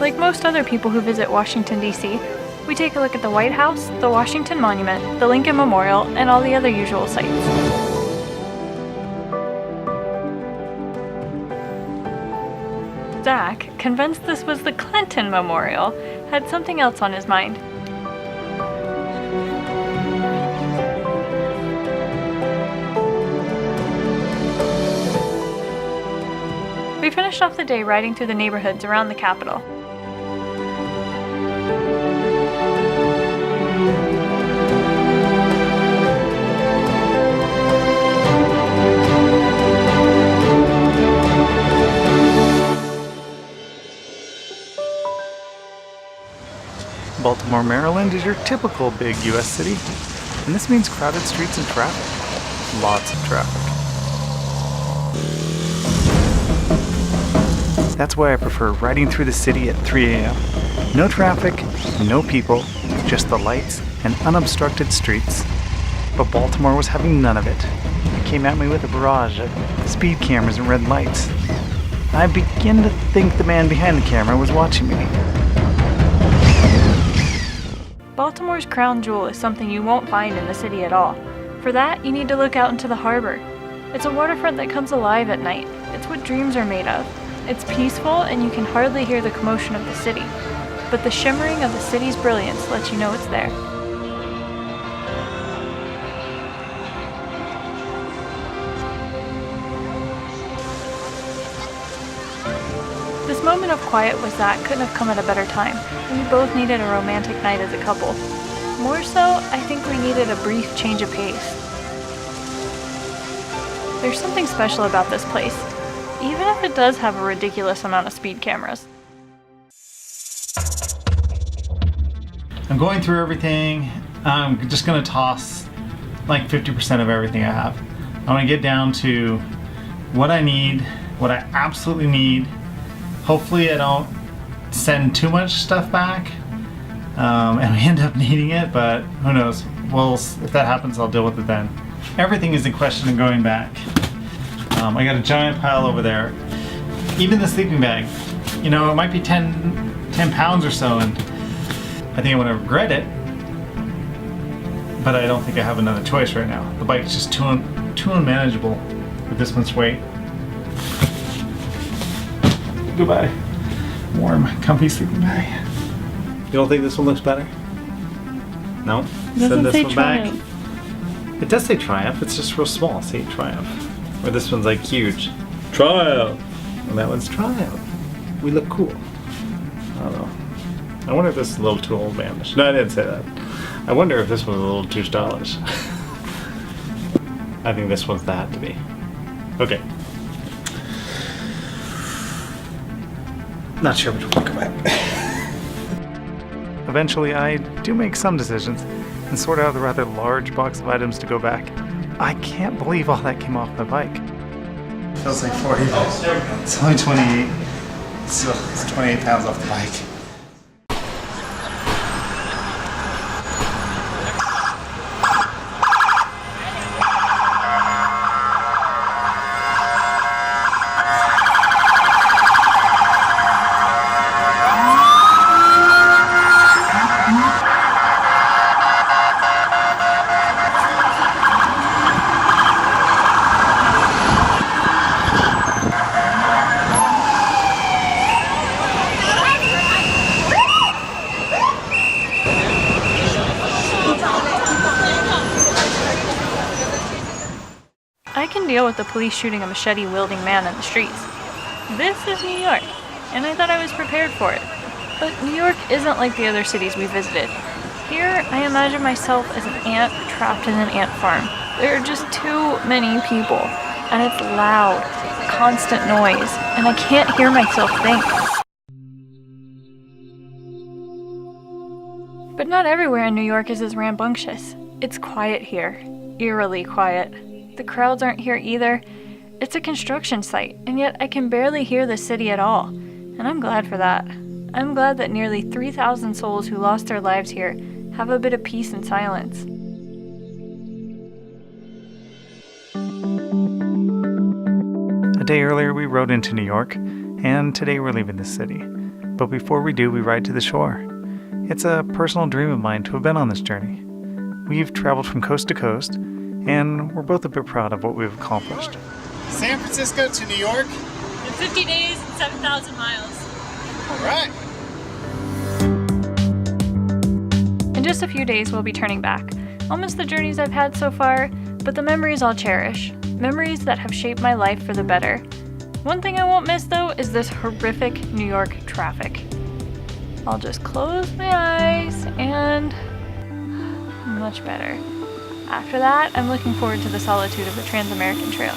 Like most other people who visit Washington, D.C., we take a look at the White House, the Washington Monument, the Lincoln Memorial, and all the other usual sights. Zach, convinced this was the Clinton Memorial, had something else on his mind. We finished off the day riding through the neighborhoods around the Capitol. Baltimore, Maryland is your typical big US city, and this means crowded streets and traffic. Lots of traffic. That's why I prefer riding through the city at 3 a.m. No traffic, no people, just the lights and unobstructed streets. But Baltimore was having none of it. It came at me with a barrage of speed cameras and red lights. I begin to think the man behind the camera was watching me. Baltimore's crown jewel is something you won't find in the city at all. For that, you need to look out into the harbor. It's a waterfront that comes alive at night. It's what dreams are made of. It's peaceful and you can hardly hear the commotion of the city. But the shimmering of the city's brilliance lets you know it's there. This moment of quiet with Zach couldn't have come at a better time. We both needed a romantic night as a couple. More so, I think we needed a brief change of pace. There's something special about this place, even if it does have a ridiculous amount of speed cameras. I'm going through everything. I'm just going to toss like 50% of everything I have. I want to get down to what I need, what I absolutely need. Hopefully I don't send too much stuff back and we end up needing it, but who knows. Well, if that happens, I'll deal with it then. Everything is in question and going back. I got a giant pile over there. Even the sleeping bag, you know, it might be 10 pounds or so, and I think I'm gonna regret it, but I don't think I have another choice right now. The bike's just too unmanageable with this much weight. Goodbye. Warm, comfy sleeping bag. You don't think this one looks better? No? Send this one back. It does say Triumph, it's just real small. See, Triumph. Or this one's like huge. Triumph! And that one's Triumph. We look cool. I don't know. I wonder if this is a little too old manish. No, I didn't say that. I wonder if this one's a little too stylish. I think this one's the hat to be. Okay. Not sure which one to go back. Eventually, I do make some decisions and sort out the rather large box of items to go back. I can't believe all that came off my bike. Feels like 40. It's only 28. It's 28 pounds off the bike. I can deal with the police shooting a machete-wielding man in the streets. This is New York, and I thought I was prepared for it. But New York isn't like the other cities we visited. Here, I imagine myself as an ant trapped in an ant farm. There are just too many people, and it's loud, constant noise, and I can't hear myself think. But not everywhere in New York is as rambunctious. It's quiet here, eerily quiet. The crowds aren't here either. It's a construction site, and yet I can barely hear the city at all, and I'm glad for that. I'm glad that nearly 3,000 souls who lost their lives here have a bit of peace and silence. A day earlier we rode into New York, and today we're leaving the city. But before we do, we ride to the shore. It's a personal dream of mine to have been on this journey. We've traveled from coast to coast, and we're both a bit proud of what we've accomplished. San Francisco to New York. In 50 days and 7,000 miles. All right. In just a few days, we'll be turning back. I'll miss the journeys I've had so far, but the memories I'll cherish. Memories that have shaped my life for the better. One thing I won't miss, though, is this horrific New York traffic. I'll just close my eyes and... much better. After that, I'm looking forward to the solitude of the Trans-American Trail.